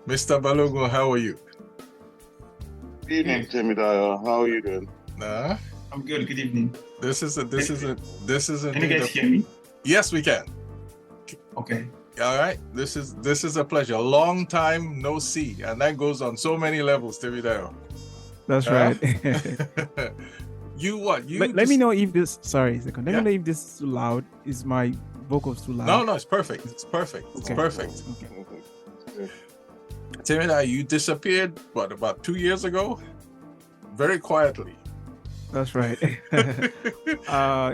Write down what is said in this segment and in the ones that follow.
Mr. Balogun, how are you? Good evening, Temidayo. How are you doing? Nah, I'm good. Good evening. this is a this is a this is Can you indeed guys a hear me? yes, we can. Okay. All right, this is a pleasure. Long time no see, and that goes on so many levels, Temidayo. That's Huh? right. You what? You Let me just- know if this. Sorry, a second. Let Yeah. me know if this is too loud. Is my vocals too loud? No, it's perfect. It's perfect. It's Okay. perfect. Okay. Temidayo, you disappeared about 2 years ago, very quietly. That's right.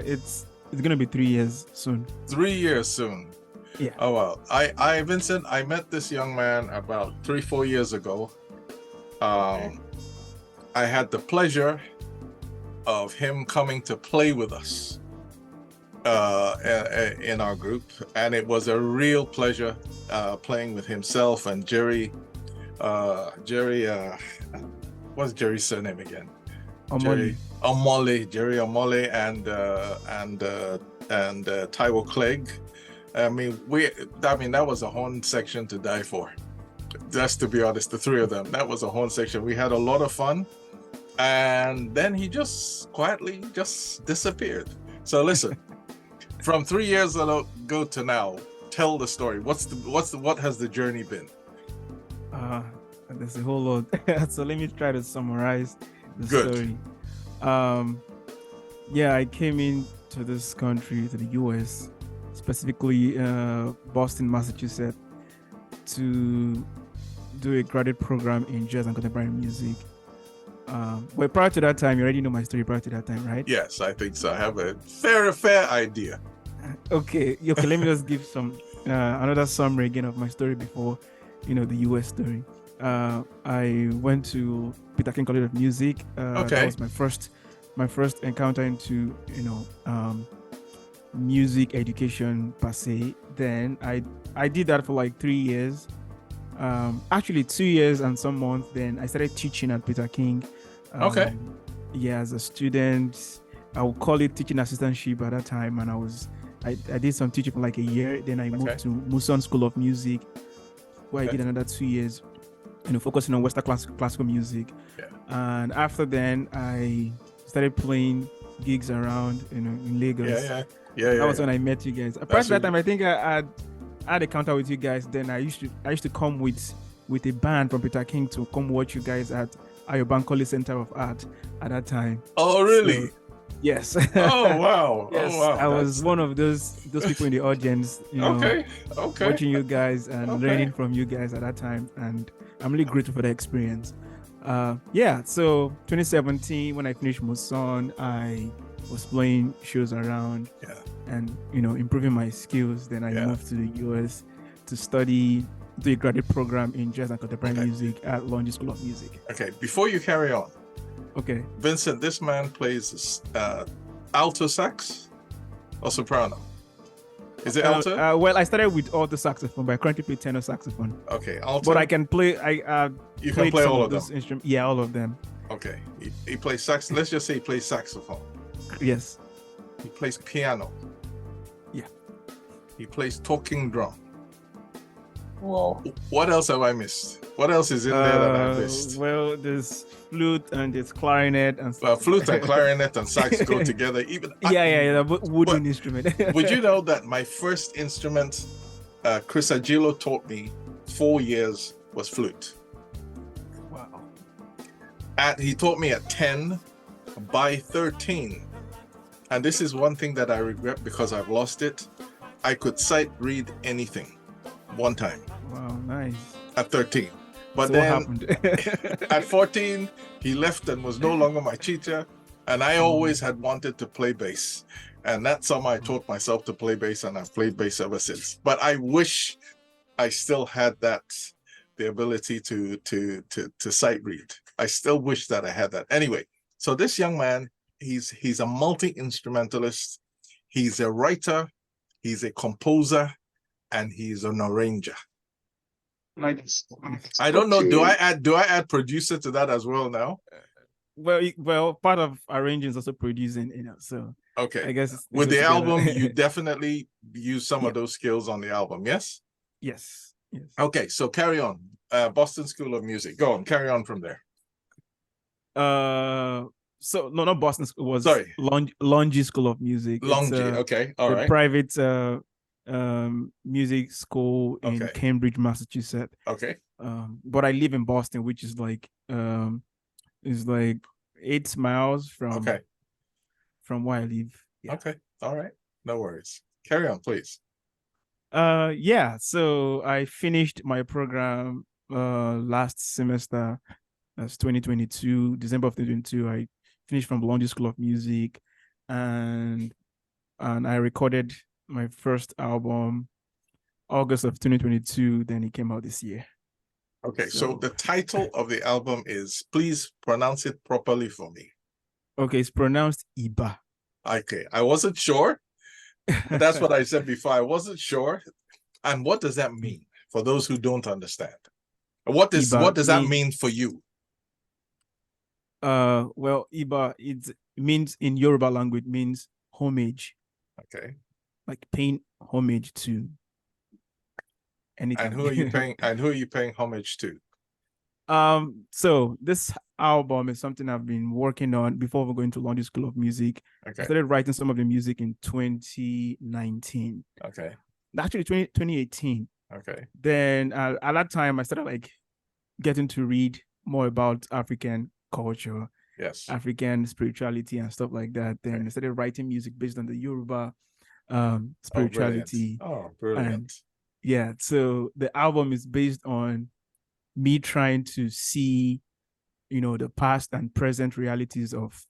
It's gonna be 3 years soon. 3 years soon. Yeah. Oh well. Vincent, I met this young man about 3-4 years ago. I had the pleasure of him coming to play with us in our group, and it was a real pleasure playing with himself and Jerry. What's Jerry's surname again? Omoli. Jerry Omole and Taiwo Clegg. I mean, that was a horn section to die for. Just to be honest, the three of them, that was a horn section. We had a lot of fun, and then he just quietly just disappeared. So listen, from 3 years ago to now, tell the story. What has the journey been? There's a whole lot. So let me try to summarize the Good. story. Yeah, I came into this country, to the US, specifically Boston, Massachusetts, to do a graduate program in jazz and contemporary music. Well, prior to that time, you already know my story prior to that time, right? Yes, I think so. I have a fair idea. Okay. Let me just give some another summary again of my story before, the US story. I went to Peter King College of Music. Okay. That was my first encounter into music education per se. Then I did that for like 3 years. Actually 2 years and some months. Then I started teaching at Peter King. Okay. Yeah, as a student, I would call it teaching assistantship at that time, and I did some teaching for like a year. Then I moved to Muson School of Music, where I did another 2 years, focusing on Western classical music. Yeah. And after then, I started playing gigs around, in Lagos. Yeah. That was when I met you guys. Prior to that time, I think I had a counter with you guys. Then I used to come with a band from Peter King to come watch you guys at Ayobankole Center of Art at that time. Oh, really? So, yes. Oh, wow. Yes, Oh, wow. I was one of those people in the audience, Okay. watching you guys and learning from you guys at that time, and I'm really grateful for the experience. So 2017, when I finished Muson, I was playing shows around, and improving my skills. Then I moved to the US to study the graduate program in jazz and contemporary music at London School of Music. Okay, before you carry on, Okay. Vincent, this man plays alto sax or soprano? Is it alto? Well, I started with alto saxophone, but I currently play tenor saxophone. Okay, alto. But I can play. You can play all of them. Instruments. Yeah, all of them. Okay, he plays sax. Let's just say he plays saxophone. Yes. He plays piano. Yeah. He plays talking drum. Wow. What else have I missed? What else is in there that I missed? Well, there's flute and there's clarinet and stuff. Flute and clarinet and sax go together. Even The wooden instrument. Would you know that my first instrument, Chris Agilo taught me 4 years, was flute. Wow. He taught me at 10. By 13, and this is one thing that I regret because I've lost it, I could sight read anything one time Wow, nice. at 13. But So then what happened? at 14, he left and was no longer my teacher, and I always had wanted to play bass. And that summer I taught myself to play bass, and I've played bass ever since. But I wish I still had the ability to sight read. I still wish that I had that. Anyway, so this young man, he's a multi-instrumentalist, he's a writer, he's a composer, and he's an arranger. Nice. I don't know. Do I add producer to that as well now? Well, part of arranging is also producing, So Okay. I guess With the together. album, you definitely use some of those skills on the album, yes? Yes. Okay, so carry on. Boston School of Music. Go on, carry on from there. So no, not Boston. It was Sorry. Longy School of Music. Longy. It's Okay, all the right. private music school in Okay. Cambridge, Massachusetts. Okay. But I live in Boston, which is like 8 miles from where I live. Yeah. Okay. All right. No worries. Carry on, please. Yeah. So I finished my program last semester. That's 2022, December of 2022. I finished from London School of Music, and I recorded my first album August of 2022. Then it came out this year. Okay, so the title of the album is, please pronounce it properly for me. Okay, it's pronounced Iba. Okay, I wasn't sure. But that's what I said before. I wasn't sure. And what does that mean for those who don't understand? What does that mean for you? Well, Iba, it means in Yoruba language means homage. Okay. Like paying homage to anything. And who are you paying homage to? So this album is something I've been working on before we going to London School of Music. Okay. I started writing some of the music in 2019. Okay. Actually 2018. Okay. Then at that time I started like getting to read more about African culture, yes, African spirituality and stuff like that. Then I started writing music based on the Yoruba spirituality. Oh, brilliant. And yeah, so the album is based on me trying to see, the past and present realities of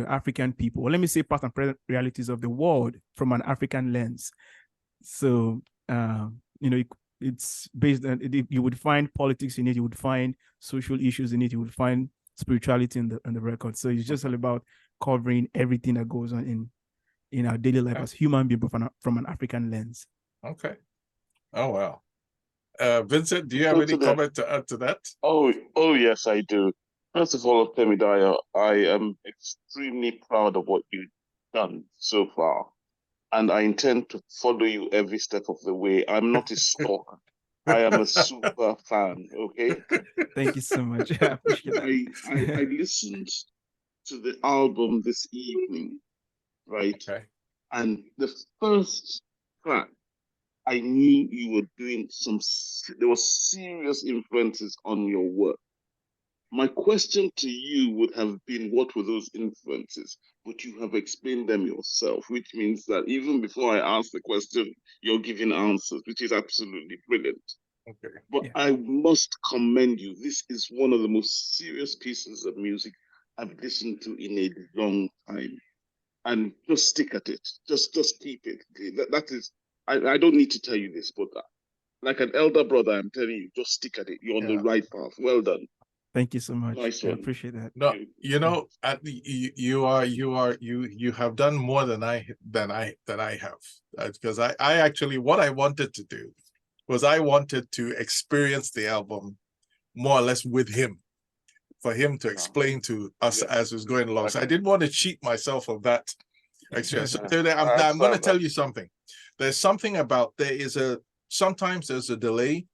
African people. Or let me say past and present realities of the world from an African lens. So it's based on it. You would find politics in it, you would find social issues in it, you would find spirituality in the record. So it's just all about covering everything that goes on in our daily life as human beings from an African lens. Okay. Oh wow. Vincent, do you have any comment to add to that? Oh yes, I do. First of all, Temidayo, I am extremely proud of what you've done so far, and I intend to follow you every step of the way. I'm not a stalker. I am a super fan. Okay. Thank you so much. I appreciate that. I listened to the album this evening, right? Okay. And the first track, I knew you were doing there were serious influences on your work. My question to you would have been, what were those influences? But you have explained them yourself, which means that even before I ask the question, you're giving answers, which is absolutely brilliant. Okay. But yeah, I must commend you. This is one of the most serious pieces of music I've listened to in a long time. And just stick at it. Just keep it. That is, I don't need to tell you this, but like an elder brother, I'm telling you, just stick at it. You're on the right path. Well done. Thank you so much. Nice I one. appreciate that. No, you have done more than I have, because I actually, what I wanted to do was I wanted to experience the album more or less with him, for him to explain to us as was going along. So I didn't want to cheat myself of that experience. So I'm going to tell you something. There's something about, sometimes there's a delay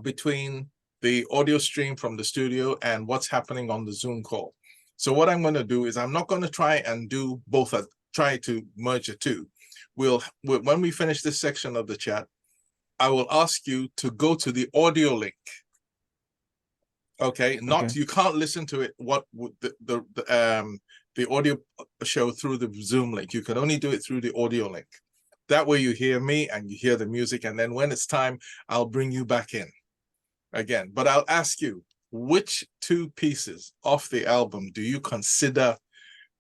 between the audio stream from the studio and what's happening on the Zoom call. So what I'm going to do is I'm not going to try and do both, try to merge the two. When we finish this section of the chat, I will ask you to go to the audio link. Okay, you can't listen to it the audio show through the Zoom link. You can only do it through the audio link. That way you hear me and you hear the music, and then when it's time, I'll bring you back in again. But I'll ask you, which two pieces of the album do you consider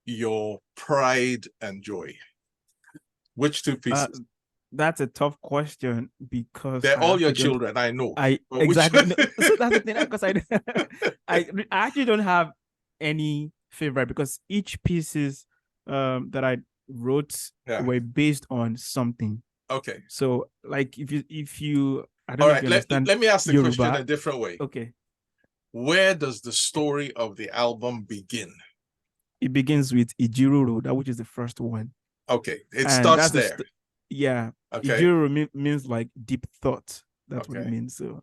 your pride and joy? Which two pieces? That's a tough question because they're all your children. I know. Exactly. No, so that's the thing, because I actually don't have any favorite, because each pieces that I wrote were based on something. Okay. So like if you I don't know if you understand. Let me ask the Yoruba. question a different way. Okay. Where does the story of the album begin? It begins with Ijiroro, that which is the first one. Okay. It starts there. Yeah. Okay. Ijiroro means like deep thought. That's what it means. So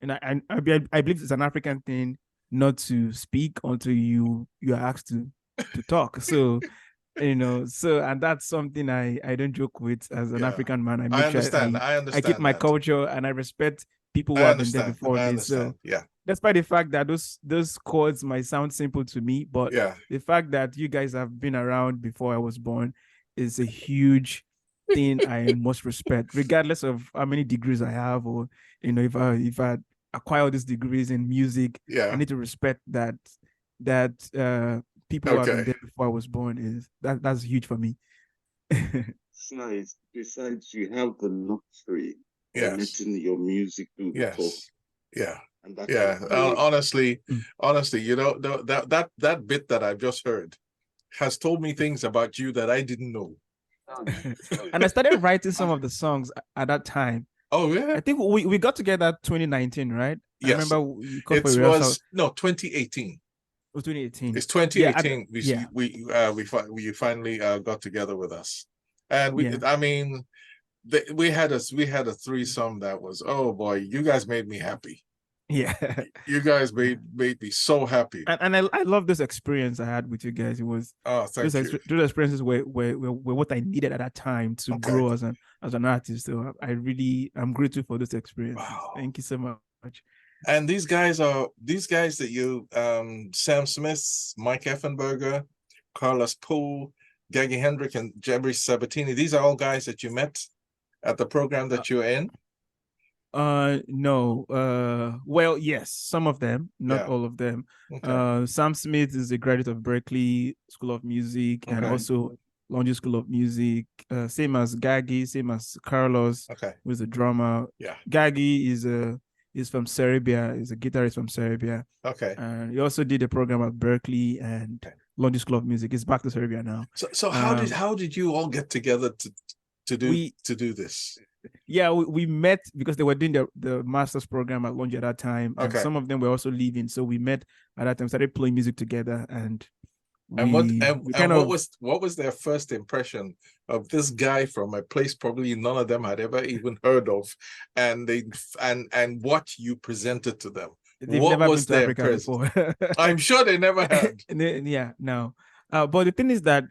and I believe it's an African thing not to speak until you are asked to talk. So so and that's something I don't joke with as an Yeah. African man. I I make sure understand. I I keep understand my that. culture and I respect people who I have been there understand. before I me. understand. So Yeah. despite the fact that those chords might sound simple to me, but Yeah. the fact that you guys have been around before I was born is a huge thing I must respect, regardless of how many degrees I have, or if I acquire all these degrees in music, I Yeah. need to respect that people who have been Okay. there before I was born is that's huge for me. Besides, you have the luxury of Yes. letting your music do the talk, Yes. Yeah. and that is Yeah. great. Honestly, Mm. honestly, that bit that I've just heard has told me things about you that I didn't know. And I started writing some of the songs at that time. Oh yeah. I think we got together 2019, right? I Yes. remember you called It for a rehearsal. was no 2018. It was 2018. It's Yeah, 2018. yeah, We finally got together with us, and yeah. I mean we had a threesome that was, oh boy, you guys made me happy. Yeah. You guys made me so happy. And I love this experience I had with you guys. It was Oh, thank you. those experiences were what I needed at that time to Okay. grow as an artist. So I'm grateful for those experiences. Wow. Thank you so much. And these guys that you Sam Smith, Mike Effenberger, Carlos Poole, Gaggy Hendrick, and Jebry Sabatini. These are all guys that you met at the program that you're in. No. Well, yes, some of them, not Yeah. all of them. Okay. Sam Smith is a graduate of Berkeley School of Music and Okay. also London School of Music. Same as Gaggy, same as Carlos, Okay. who's a drummer. Yeah. Gaggy is from Serbia, is a guitarist from Serbia. Okay. And he also did a program at Berkeley and Okay. London School of Music. He's back to Serbia now. So how did you all get together to do this? Yeah, we met because they were doing the master's program at Lunge at that time, and Okay. some of them were also leaving. So we met at that time, started playing music together, and And we kind of what was their first impression of this guy from a place probably none of them had ever even heard of, and what you presented to them? they've What never been was to their Africa before. I'm sure they never had. Yeah, no. But the thing is that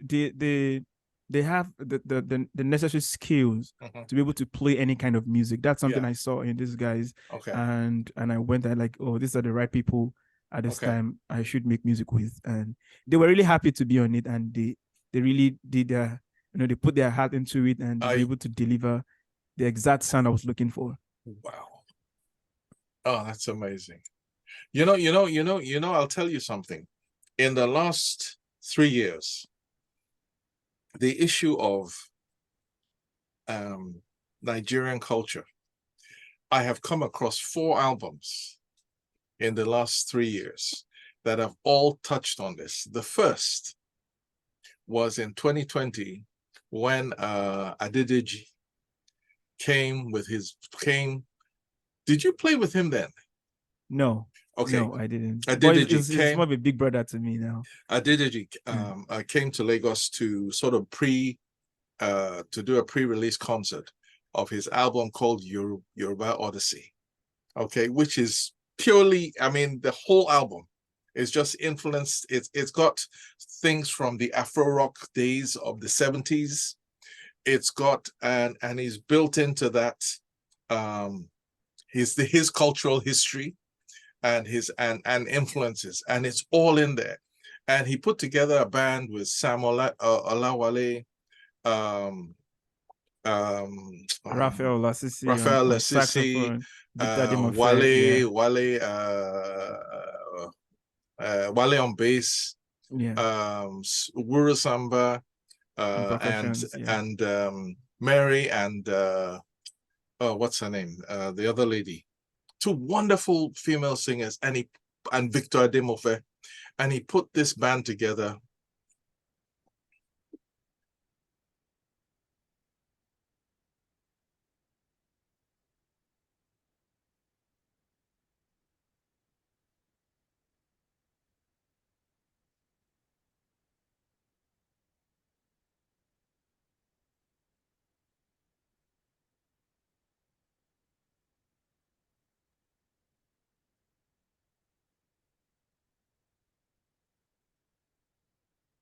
they have the necessary skills to be able to play any kind of music. That's something Yeah. I saw in these guys, Okay. and I went and like, oh, these are the right people at this Okay. time I should make music with, and they were really happy to be on it, and they really did they put their heart into it and were able to deliver the exact sound I was looking for. Wow. Oh, that's amazing. I'll tell you something. In the last 3 years, the issue of Nigerian culture, I have come across 4 albums in the last 3 years that have all touched on this. The first was in 2020 when Adedeji came. Did you play with him then? No. Okay. No, I didn't. Adedeji It's more of a big brother to me now. Adedeji came to Lagos to sort of to do a pre-release concert of his album called Yoruba Odyssey. Okay, which is purely, I mean, the whole album is just influenced. It's got things from the Afro rock days of the 70s. It's got and he's built into that his cultural history and his and influences, and it's all in there. And he put together a band with Sam Olawale, Raphael Lassisi Raphael on Lassisi, saxophone, Victor Demofe, Wale on bass, Wuru Samba, and Mary and what's her name? The other lady. 2 wonderful female singers, and Victor Demofe, and he put this band together.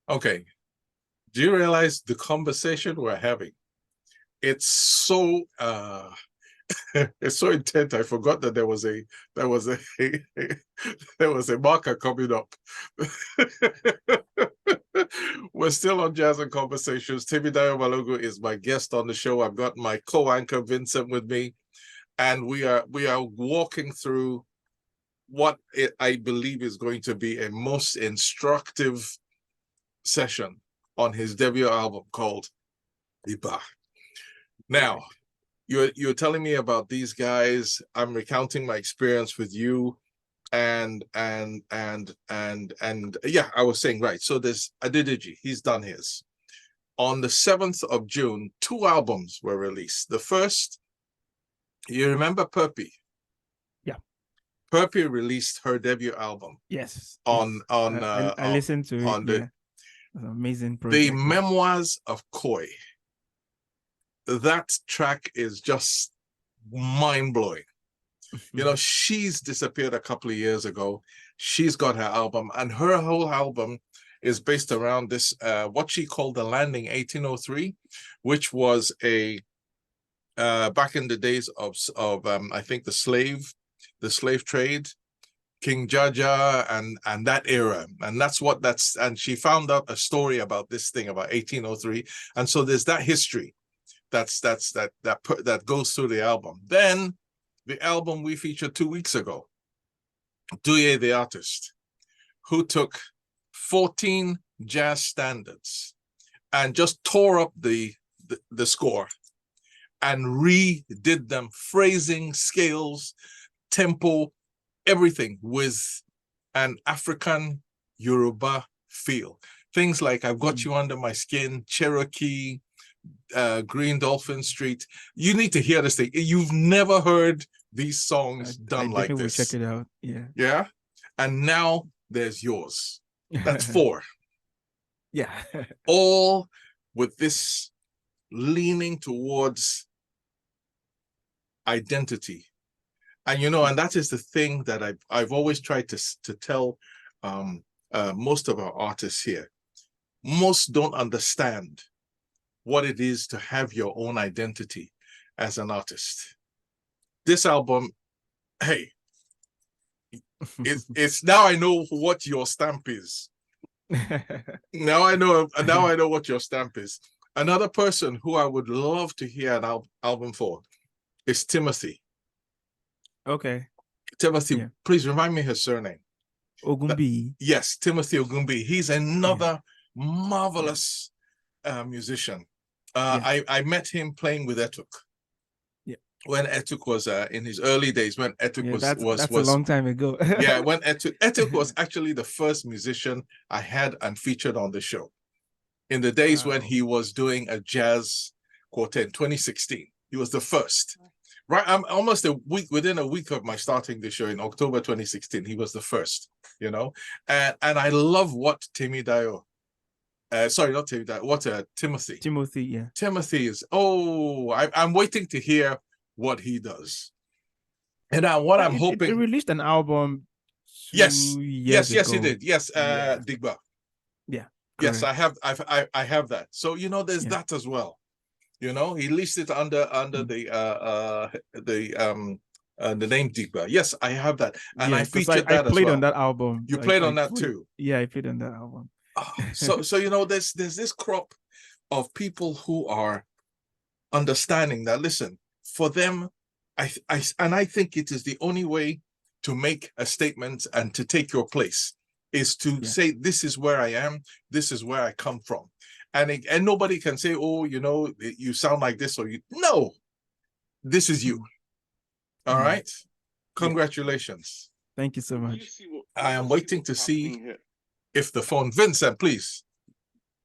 Okay. Do you realize the conversation we're having? It's so it's so intense. I forgot that there was a there was a marker coming up. We're still on Jazz and Conversations. Temidayo Balogun is my guest on the show. I've got my co-anchor Vincent with me, and we are walking through what I believe is going to be a most instructive session on his debut album called Iba. Now, you're telling me about these guys. I'm recounting my experience with you, and yeah, I was saying, right. So there's Adidiji. He's done his. On the 7th of June, 2 albums were released. The first, you remember Perpy? Yeah. Perpy released her debut album. Yes. I listened to it. on the an amazing project. The Memoirs of Koi. That track is just mind-blowing. You know, she's disappeared a couple of years ago. She's got her album, and her whole album is based around this, what she called the Landing 1803, which was a, back in the days of I think the slave trade, King Jaja and that era. And and she found out a story about this thing about 1803. And so there's that history that goes through the album. Then the album we featured 2 weeks ago, Duye the artist, who took 14 jazz standards and just tore up the score and redid them, phrasing, scales, tempo, everything with an African Yoruba feel. Things like I've Got You Under My Skin, Cherokee, Green Dolphin Street. You need to hear this thing. You've never heard these songs done like this. Check it out. Yeah. Yeah. And now there's yours. That's 4. Yeah. All with this leaning towards identity. And you know, and that is the thing that I've always tried to tell most of our artists here. Most don't understand what it is to have your own identity as an artist. This album, hey, it's now I know what your stamp is. Now I know what your stamp is. Another person who I would love to hear an album for is Timothy. Okay. Timothy, yeah. Please remind me his surname. Ogumbi. Yes, Timothy Ogumbi. He's another marvelous musician. I met him playing with Etuk. Yeah. When Etuk was in his early days, when Etuk was that's a long time ago. Yeah, when Etuk was actually the first musician I had and featured on the show. In the days when he was doing a jazz quartet in 2016. He was the first. Right, I'm almost within a week of my starting the show in October 2016. He was the first, you know, and I love what Temidayo, sorry, not Temidayo, what Timothy. Timothy, yeah. Timothy is. I'm waiting to hear what he does. And I'm hoping. He released an album. Yes, yes, ago. he did. Yes, Digba. Yeah. Yes, I have that. So you know, there's that as well. You know, he released it under the name Digba. Yes, I have that, and I featured that as well. I played on that album. You played on that too. Yeah, I played on that album. So you know, there's this crop of people who are understanding that. Listen, for them, I think it is the only way to make a statement and to take your place is to say, this is where I am, this is where I come from. And nobody can say, oh, you know, you sound like this, or no, this is you. All right. Congratulations. Thank you so much. I am waiting to see if the phone, Vincent, please.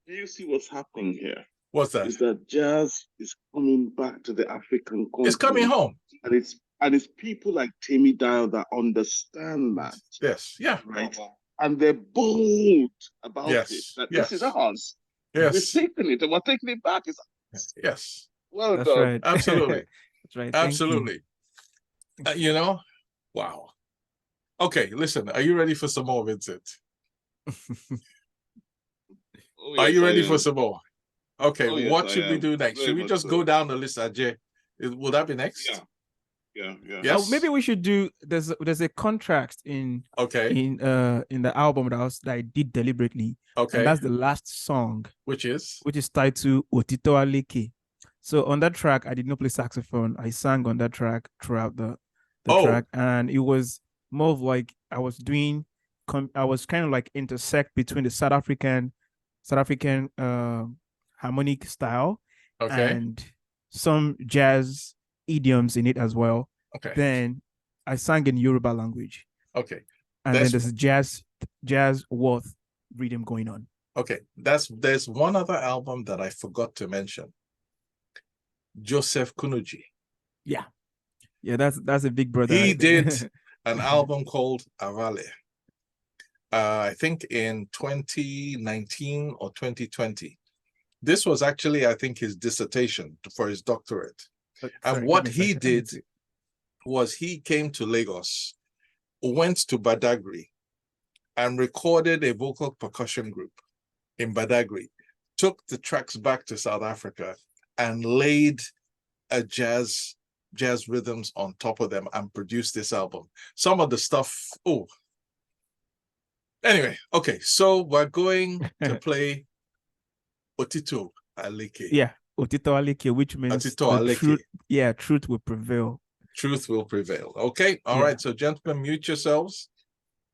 Do you see what's happening here? What's that? Is that jazz is coming back to the African continent. It's coming home. And it's people like Temidayo that understand that. Yes. Yeah. Right. And they're bold about it. That this is ours. Yes. We're taking it and we're taking it back. Yes. Well That's done. right. Absolutely. That's right. Absolutely. You know, wow. Okay, listen, are you ready for some more, Vincent? Oh, Are yes, you I ready for am. some more? Okay, Oh, yes, what I should we am. do next? Very Should we much just go so. down the list, Ajay? Will that be next? Yeah, yeah, yeah. Yes. Maybe we should do. There's a contract Okay. in the album that I did deliberately, Okay. and that's the last song, Which is? which is titled Otito Aleke. So on that track, I did not play saxophone. I sang on that track throughout the Oh. track, and it was more of like I was kind of like intersect between the South African harmonic style Okay. and some jazz idioms in it as well. Okay. Then I sang in Yoruba language, Okay. and then That's there's jazz worth rhythm going on. okay. There's one other album that I forgot to mention. Joseph Kunuji. Yeah, that's a big brother. He right there. did an album called Avale. I think in 2019 or 2020. This was actually, I think, his dissertation for his doctorate. And what he did was he came to Lagos, went to Badagry, and recorded a vocal percussion group in Badagry, took the tracks back to South Africa, and laid a jazz rhythms on top of them and produced this album. Some of the stuff, anyway, okay, so we're going to play Otito Aleke. Yeah, Otito Aleke, which means Otito Aleke. Truth will prevail. Truth will prevail. Okay, all right. So gentlemen, mute yourselves.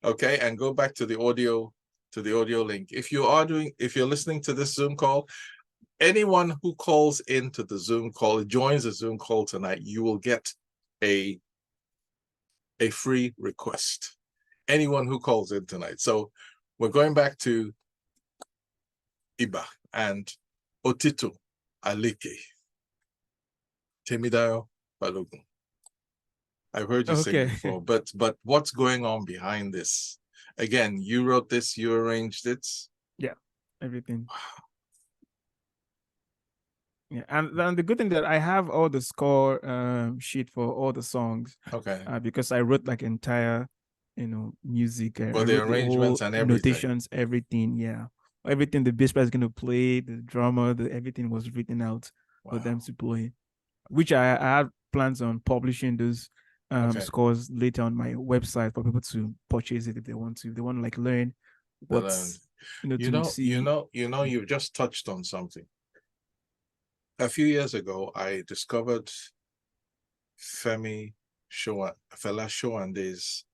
Okay, and go back to the audio link. If you're listening to this Zoom call, anyone who calls into the Zoom call, joins the Zoom call tonight, you will get a free request. Anyone who calls in tonight. So we're going back to Iba and Otito Aleke. Temidayo Balogun. I've heard you sing before, but what's going on behind this? Again, you wrote this, you arranged it. Yeah, everything. Yeah, and then the good thing that I have all the score sheet for all the songs. Okay. Because I wrote like entire, music. For the arrangements and everything. Notations, everything. Yeah, everything. The bass player is gonna play, the drummer, everything was written out for them to play. Which I have plans on publishing those scores later on my website for people to purchase it if they want to. If they want to like learn what's you've just touched on something. A few years ago, I discovered Fela Showande's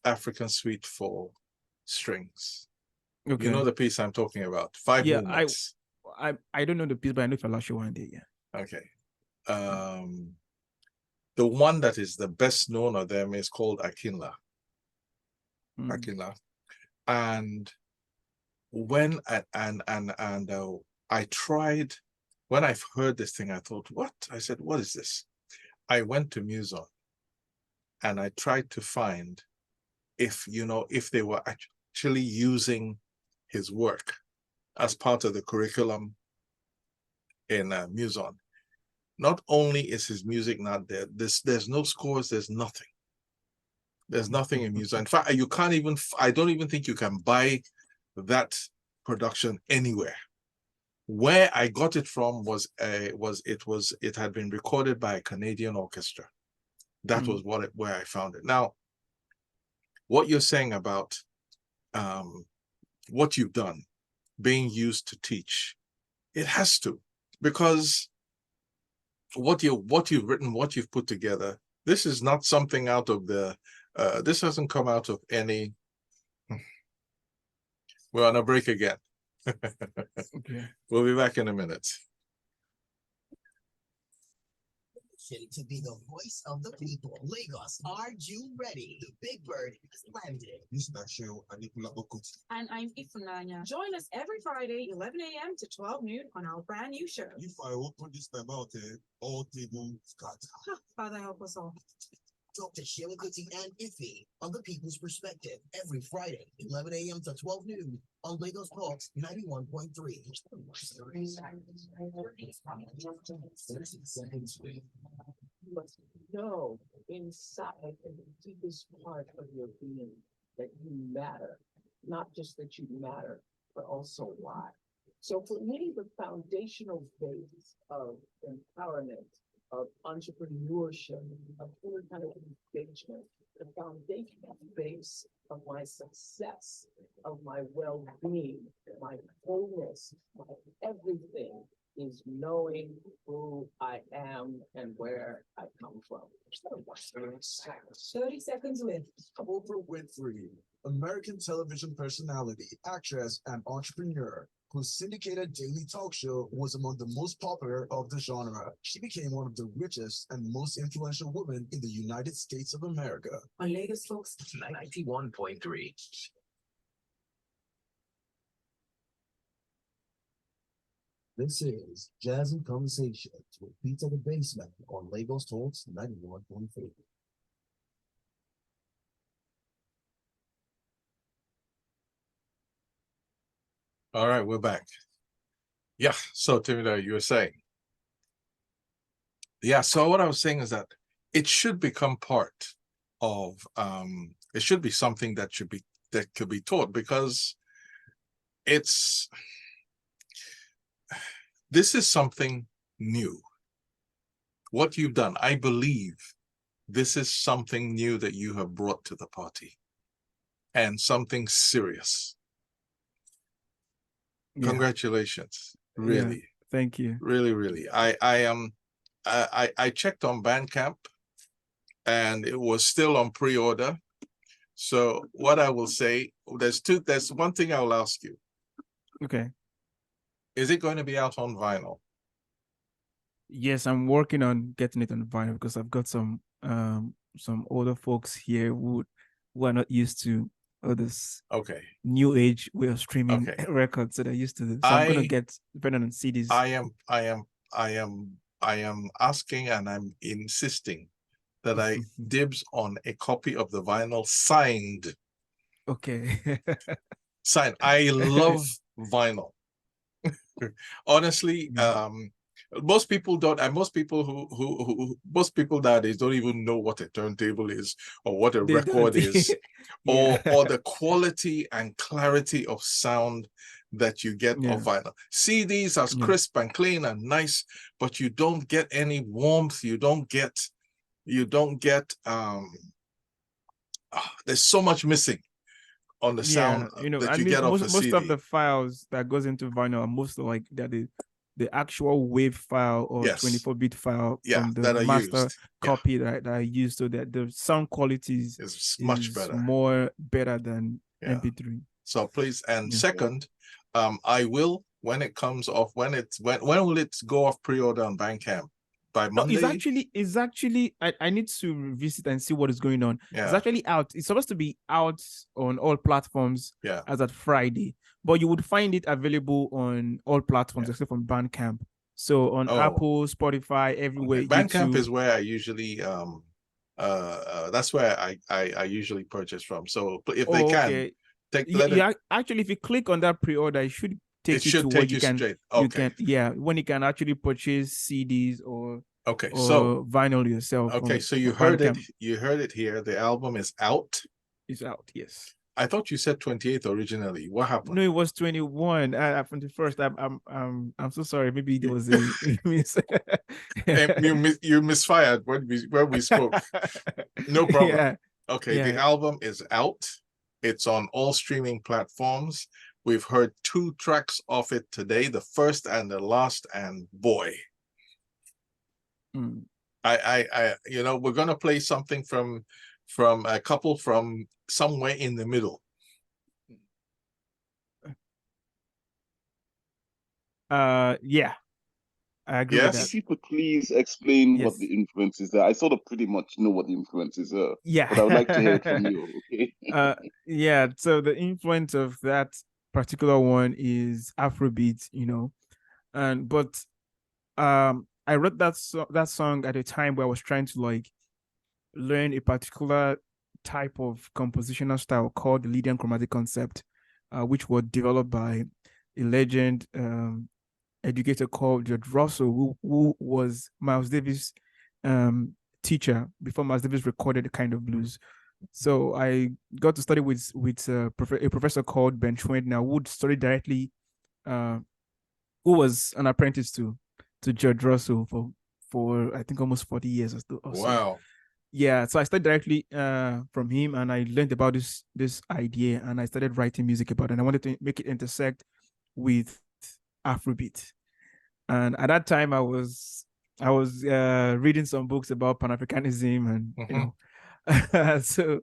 African Suite for Strings. Okay. You know the piece I'm talking about, 5 movements. I don't know the piece, but I know Fela Showande. Yeah. Okay. The one that is the best known of them is called Akinla. Akinla. And when I tried, when I heard this thing, I thought, what? I said, what is this? I went to Muson and I tried to find if they were actually using his work as part of the curriculum in Muson. Not only is his music not there, there's no scores, there's nothing. There's nothing in Muson. In fact, I don't even think you can buy that production anywhere. Where I got it from it had been recorded by a Canadian orchestra. That was where I found it. Now, what you're saying about what you've done being used to teach, it has to, because what you've written, what you've put together, this is not something out of this hasn't come out of any. We're on a break again. Okay. We'll be back in a minute. To be the voice of the people. Lagos, are you ready? The Big Bird has landed. And I'm Ifunanya. Join us every Friday, 11 a.m. to 12 noon on our brand new show. If I open this time out, all tables cut. Father, help us all. Dr. Sheila Kuti and Iffy on the People's Perspective every Friday, 11 a.m. to 12 noon on Lagos Talks 91.3. You must know inside in the deepest part of your being that you matter. Not just that you matter, but also why. So for me, the foundational base of empowerment, of entrepreneurship, of any kind of engagement, the foundational base of my success, of my well-being, my wholeness, my everything is knowing who I am and where I come from. 30 seconds with. Oprah Winfrey, American television personality, actress, and entrepreneur, whose syndicated daily talk show was among the most popular of the genre. She became one of the richest and most influential women in the United States of America. On Lagos Folks 91.3. This is Jazz and Conversations with Peter the Bassman on Lagos Talks 91.3. All right, we're back. Yeah, so Temidayo, you were saying. Yeah, so what I was saying is that it should become part of it should be something that could be taught, because this is something new. What you've done, I believe this is something new that you have brought to the party, and something serious. Yeah. Congratulations. Really. Yeah, thank you. Really. I checked on Bandcamp and it was still on pre-order. So what I will say, there's one thing I will ask you. Okay. Is it going to be out on vinyl? Yes, I'm working on getting it on vinyl because I've got some older folks here who are not used to this new age way of streaming records that I used to do. So I'm gonna get depending on CDs. I am asking and I'm insisting that I dibs on a copy of the vinyl signed. Okay. Signed. I love vinyl. Honestly, most people don't, and most people most people nowadays don't even know what a turntable is or what a record is, or the quality and clarity of sound that you get of vinyl. CDs are crisp and clean and nice, but you don't get any warmth. You don't get there's so much missing on the sound that you get off a CD. Most of the files that goes into vinyl are most like that the actual wave file or 24-bit file from the master copy that I used, so that the sound quality is much better than MP3. So please, and second, I will, when it comes off, when will it go off pre-order on Bandcamp? By Monday? No, it's actually I need to revisit and see what is going on. It's actually out. It's supposed to be out on all platforms as at Friday, but you would find it available on all platforms except from Bandcamp. So on Apple, Spotify, everywhere. Bandcamp YouTube. is where I usually that's where I usually purchase from. So if they can actually, if you click on that pre-order, it should take you to where you can when you can actually purchase CDs or vinyl yourself. So you heard it here. The album is out. It's out, yes. I thought you said 28th originally. What happened? No, it was 21. From the first. I'm so sorry. Maybe there was a miss. you misfired when we spoke. No problem. Yeah. Okay, the album is out. It's on all streaming platforms. We've heard 2 tracks of it today, the first and the last, and boy, I we're gonna play something from a couple from somewhere in the middle. Yeah, I agree with that. If you could please explain what the influences are. I sort of pretty much know what the influences are. Yeah, but I would like to hear it from you. Okay. So the influence of that particular one is Afrobeat, but I wrote that song at a time where I was trying to learn a particular type of compositional style called the Lydian chromatic concept, which was developed by a legend educator called George Russell, who was Miles Davis' teacher before Miles Davis recorded The Kind of Blues. So I got to study with a professor called Ben Schwend now, who would study directly, who was an apprentice to George Russell for I think almost 40 years or so. Wow. Yeah, so I studied directly from him, and I learned about this idea, and I started writing music about it. And I wanted to make it intersect with Afrobeat. And at that time, I was reading some books about Pan-Africanism, and so,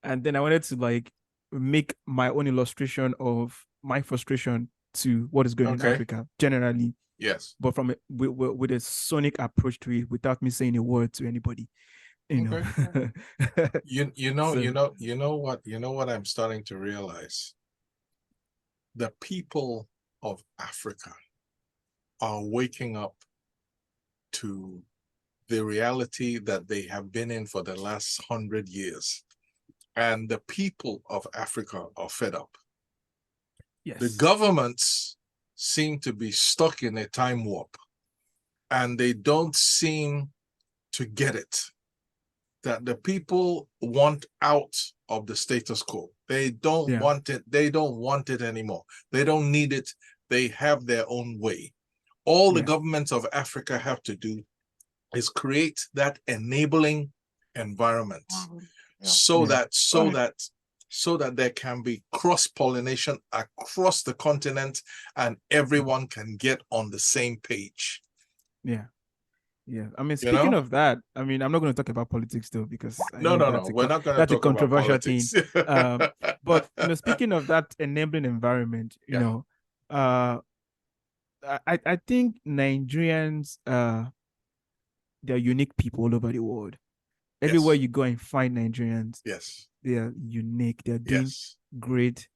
and then I wanted to like make my own illustration of my frustration to what is going on in Africa generally. Yes. But from with a sonic approach to it, without me saying a word to anybody. You know. you know what I'm starting to realize. The people of Africa are waking up to the reality that they have been in for the last 100 years. And the people of Africa are fed up. Yes. The governments seem to be stuck in a time warp, and they don't seem to get it. That the people want out of the status quo. They don't want it. They don't want it anymore. They don't need it. They have their own way. All the governments of Africa have to do is create that enabling environment so that there can be cross-pollination across the continent and everyone can get on the same page. Yeah. I mean, speaking of that, I mean, I'm not going to talk about politics though, because we're not going to talk controversial about politics. thing. But speaking of that enabling environment, you know, I think Nigerians, they're unique people all over the world. Everywhere you go and find Nigerians, they are unique. They're doing great,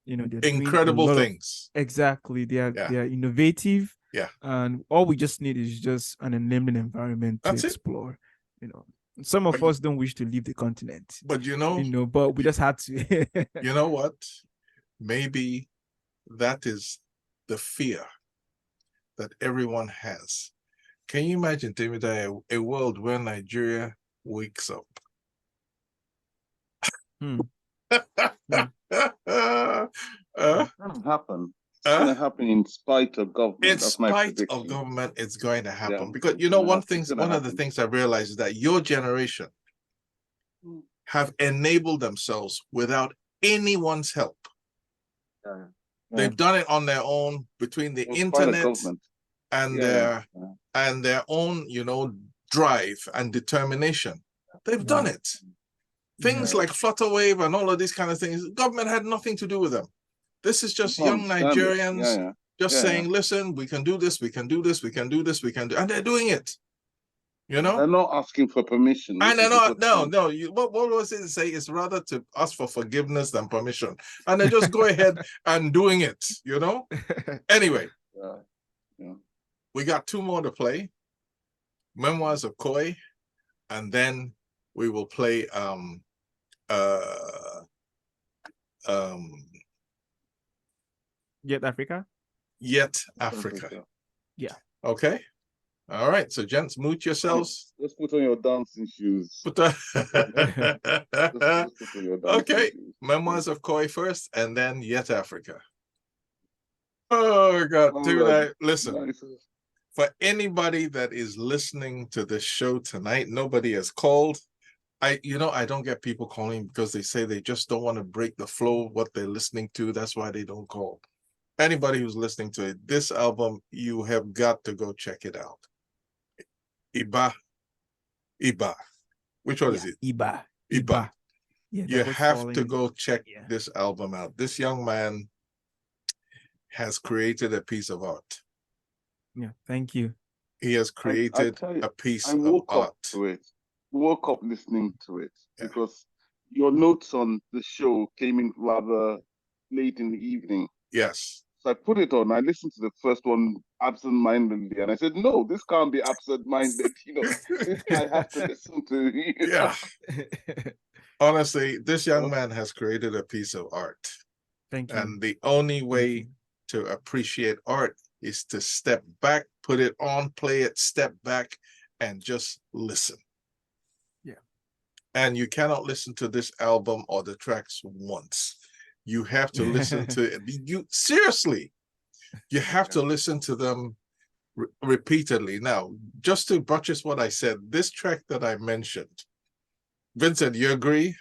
they're incredible doing things. Exactly. They are innovative. Yeah. And all we just need is just an enabling environment to explore. Some of us don't wish to leave the continent. But but we just had to. You know what? Maybe that is the fear that everyone has. Can you imagine, Temidayo, a world where Nigeria wakes up? That'll happen. It's going to happen in spite of government. In spite of government, it's going to happen. Because one of the things I've realized is that your generation have enabled themselves without anyone's help. They've done it on their own between the internet and their own, drive and determination. They've done it. Things like Flutterwave and all of these kind of things, government had nothing to do with them. This is just young Nigerians saying, listen, we can do this, we can do this, we can do this, we can do, and they're doing it. They're not asking for permission. And they're not, what was it to say? It's rather to ask for forgiveness than permission. And they just go ahead and doing it, Anyway, we got two more to play. Memoirs of Koi, and then we will play Yet Africa? Yet Africa. Yeah. Okay. All right. So, gents, mute yourselves. Let's put on your dancing shoes. Okay. Memoirs of Koi first, and then Yet Africa. Oh, God. Listen. For anybody that is listening to this show tonight, nobody has called. I don't get people calling because they say they just don't want to break the flow of what they're listening to. That's why they don't call. Anybody who's listening to it, this album, you have got to go check it out. Iba. Which one is it? Iba. Yeah, you have to go check this album out. This young man has created a piece of art. Yeah, thank you. He has created a piece of art. Woke up listening to it because your notes on the show came in rather late in the evening. Yes. So I put it on. I listened to the first one absent-mindedly, and I said, "No, this can't be absent-minded. This I have to listen to." Yeah. Honestly, this young man has created a piece of art. Thank you. And the only way to appreciate art is to step back, put it on, play it, step back, and just listen. Yeah. and you cannot listen to this album or the tracks once. You have to listen to it. You seriously, you have to listen to them repeatedly. Now, just to buttress what I said, this track that I mentioned, Vincent, you agree?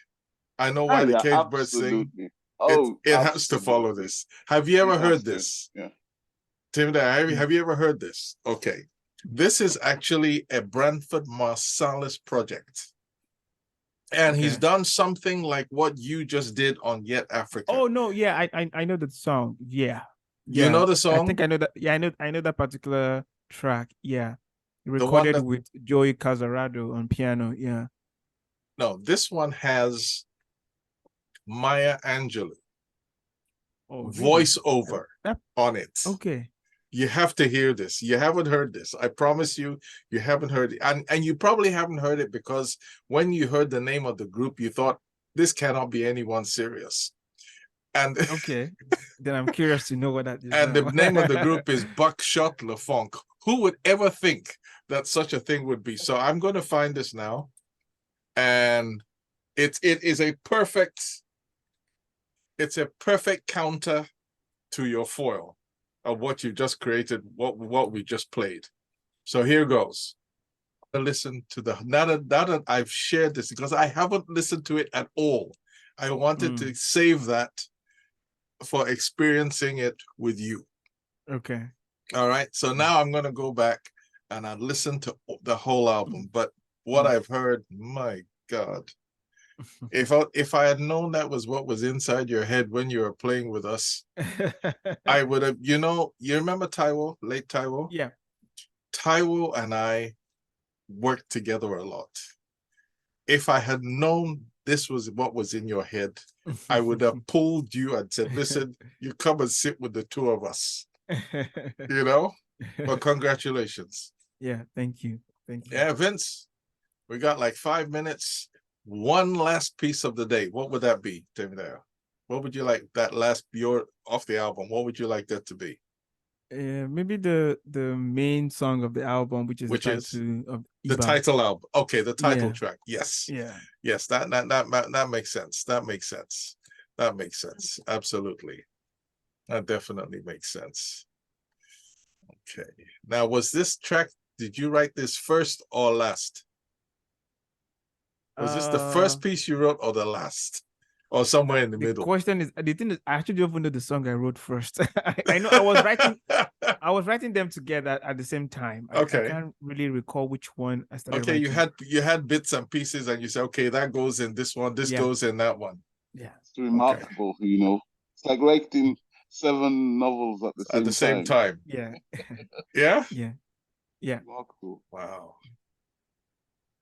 I know why Oh, the yeah, cage birds sing. absolutely. Oh, It has to follow absolutely. this. Have you ever It heard has to, this? yeah. Temidayo, have you ever heard this? Okay. This is actually a Branford Marsalis project. And he's Okay. done something like what you just did on Yet Africa. Oh no, yeah, I know the song. Yeah. You know the song? I think I know that. Yeah, I know that particular track. Yeah. The one Recorded that, with Joey Casarado on piano. Yeah. no, this one has Maya Angelou Oh, really? voiceover That, on it. okay. You have to hear this. You haven't heard this. I promise you, you haven't heard it. And you probably haven't heard it because when you heard the name of the group, you thought, this cannot be anyone serious. And Okay. Then I'm curious to know what that is. and the now. name of the group is Buckshot LeFonc. Who would ever think that such a thing would be? So I'm going to find this now. And it is a perfect, it's a perfect counter to your foil of what you just created, what we just played. So here goes. Listen to the now that I've shared this, because I haven't listened to it at all. I wanted to save that for experiencing it with you. Okay. All right. So now I'm gonna go back and I listen to the whole album. But what I've heard, my God. If I had known that was what was inside your head when you were playing with us, I would have, you remember Taiwo, late Taiwo? Yeah. Taiwo and I worked together a lot. If I had known this was what was in your head, I would have pulled you and said, listen, you come and sit with the two of us. But congratulations. Yeah, thank you. Thank you. Yeah, Vince, we got like 5 minutes. One last piece of the day. What would that be, Temidayo? What would you like that last, your off the album? What would you like that to be? Maybe the main song of the album, which is the title of the Iba. title album. Okay, the title Yeah. track. Yes. Yeah. Yes, that makes sense. That makes sense. That makes sense. Absolutely. That definitely makes sense. Okay. Now, was this track, did you write this first or last? Was this the first piece you wrote or the last? Or somewhere in the middle? Question is, the thing is, I actually don't even know the song I wrote first. I know I was writing them together at the same time. Okay. I can't really recall which one I started Okay, writing. you had bits and pieces and you said, okay, that goes in this one, this goes in that one. Yeah. It's remarkable, It's like writing 7 novels at the same time. Yeah. Yeah? Yeah. Yeah. Remarkable. Wow.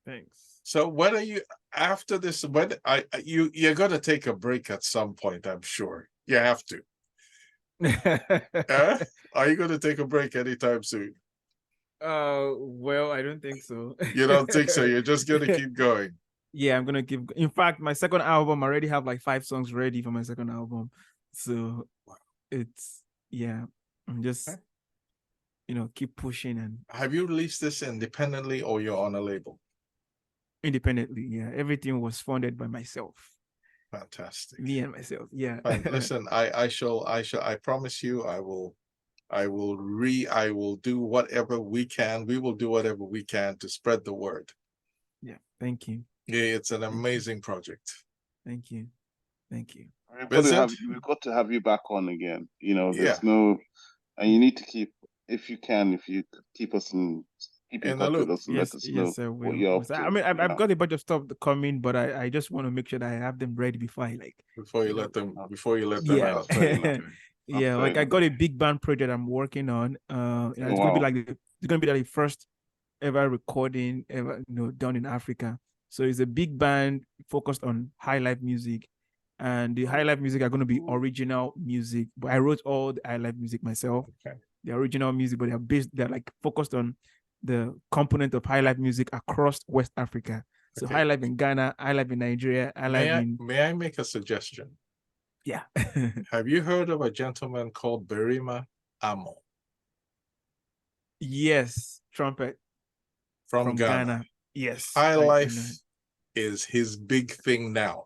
Thanks. So when are you, after this, when you're gonna take a break at some point, I'm sure. You have to. Are you gonna take a break anytime soon? Well, I don't think so. You don't think so? You're just gonna keep going. Yeah, I'm gonna keep. In fact, my second album, I already have like 5 songs ready for my second album. So it's I'm just keep pushing. And have you released this independently or you're on a label? Independently, yeah. Everything was funded by myself. Fantastic. Me and myself, yeah. Listen, I promise you, I will do whatever we can. We will do whatever we can to spread the word. Yeah, thank you. Yeah, it's an amazing project. Thank you. Thank you. We've got to have you back on again. There's and you need to keep us keep in touch with us and let us know what you're up to. I mean, I've got a bunch of stuff coming, but I just want to make sure that I have them ready before you let them out. Yeah, like I got a big band project I'm working on. It's gonna be like the first ever recording ever done in Africa. So it's a big band focused on high life music, and the high life music are going to be original music. But I wrote all the high life music myself. Okay. The original music, but they're like focused on the component of high life music across West Africa. So high life in Ghana, high life in Nigeria, May I make a suggestion? Yeah. Have you heard of a gentleman called Berima Amo? Yes, trumpet from Ghana. Yes. High life is his big thing now.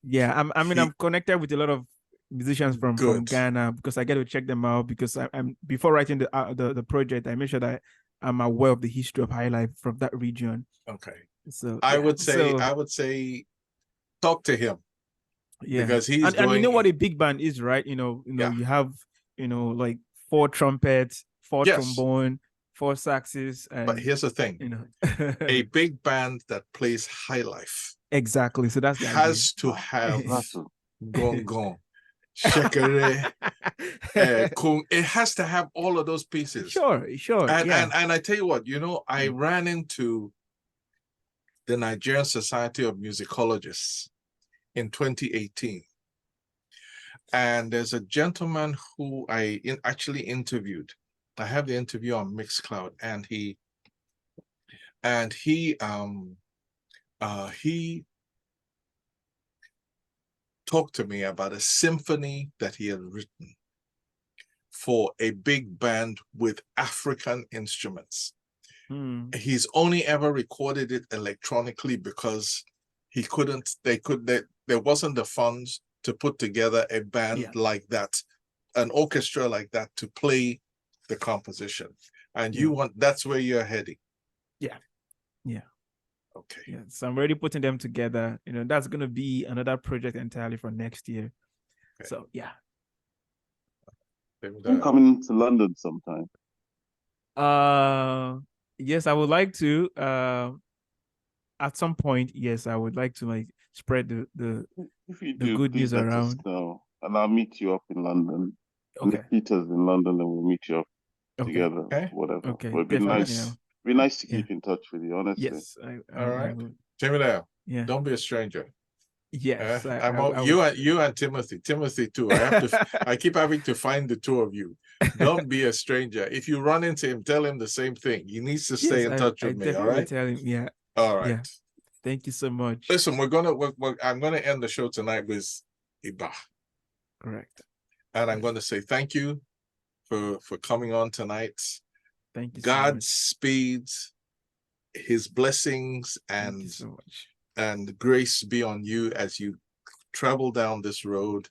Yeah, He- I'm connected with a lot of musicians from Good. Ghana because I get to check them out because I'm before writing the project, I make sure that I'm aware of the history of high life from that region. Okay. So I yeah, would say so, talk to him yeah, because he's and you know what going. a big band is, right? Yeah. You have like 4 trumpets, 4 Yes. trombone, 4 saxes, But and here's the thing: a big band that plays high life exactly. So that's the has to have gong gong, shekere, kung. It has to have all of those pieces. Sure, And, yeah. and I tell you what, I ran into the Nigerian Society of Musicologists in 2018. And there's a gentleman who I actually interviewed. I have the interview on Mixcloud, and he talked to me about a symphony that he had written for a big band with African instruments. He's only ever recorded it electronically because there wasn't the funds to put together a band like that, an orchestra like that to play the composition. And that's where you're heading. Yeah. Okay. Yeah, so I'm already putting them together. That's gonna be another project entirely for next year. Okay. So yeah. I'm coming to London sometime. Yes, I would like to. At some point, yes, I would like to spread the if you the do, good news let us around. know, and I'll meet you up in London. Okay. And Peter's in London, and we'll meet you up together. Okay. Whatever. Okay. It'd be nice. Be nice to keep in touch with you, honestly. Yes. All right. Temidayo. Yeah. Don't be a stranger. Yes. You and Timothy. Timothy too. I keep having to find the 2 of you. Don't be a stranger. If you run into him, tell him the same thing. He needs to stay in touch with me. All right. Tell him. Yeah. All right. Yeah. Thank you so much. Listen, I'm gonna end the show tonight with Iba. Correct. And I'm going to say thank you for coming on tonight. Thank you. Godspeed, his blessings and grace be on you as you travel down this road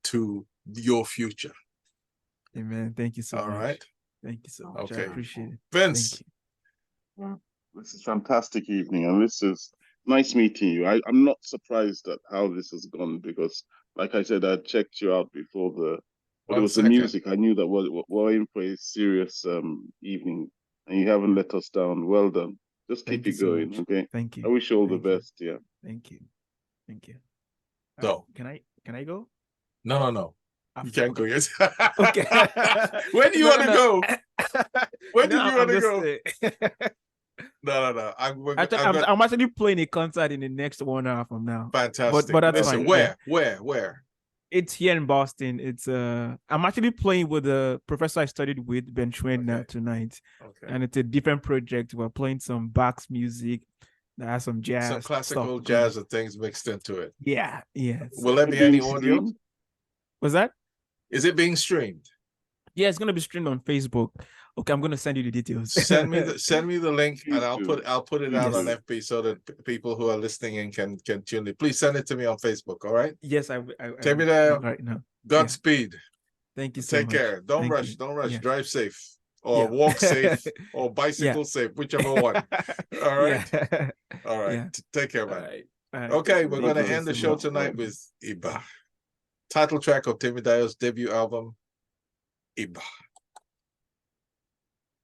to your future. Amen. Thank you so much. All right. Thank you so much. Okay. I appreciate it. Vince. This is a fantastic evening, and this is nice meeting you. I'm not surprised at how this has gone because, like I said, I checked you out before but it was the music. I knew that we're in for a serious evening, and you haven't let us down. Well done. Just keep it going, okay? Thank you. I wish you all the best. Yeah. Thank you. Thank you. So, can I go? No. You can't go yet. Okay. Where do you want to go? Where do you want to go? No. I'm actually playing a concert in the next 1 hour from now. Fantastic. But that's fine. Where? It's here in Boston. It's I'm actually playing with the professor I studied with, Ben Schwendner, tonight. Okay. And it's a different project. We're playing some Bach's music that has some jazz. Some classical jazz and things mixed into it. Yeah. Will there be any audio? What's that? Is it being streamed? Yeah, it's gonna be streamed on Facebook. Okay, I'm gonna send you the details. Send me the link, and I'll put it out on FB so that people who are listening in can tune in. Please send it to me on Facebook. All right? Yes, I take me there right now. Godspeed. Thank you so much. Take care. Don't rush. Yeah. Drive safe, or walk safe, or bicycle safe, whichever one. All right. Yeah. All right. Yeah. Take care, man. All right. Okay, we're gonna end the show tonight with Iba, title track of Temidayo's debut album, Iba.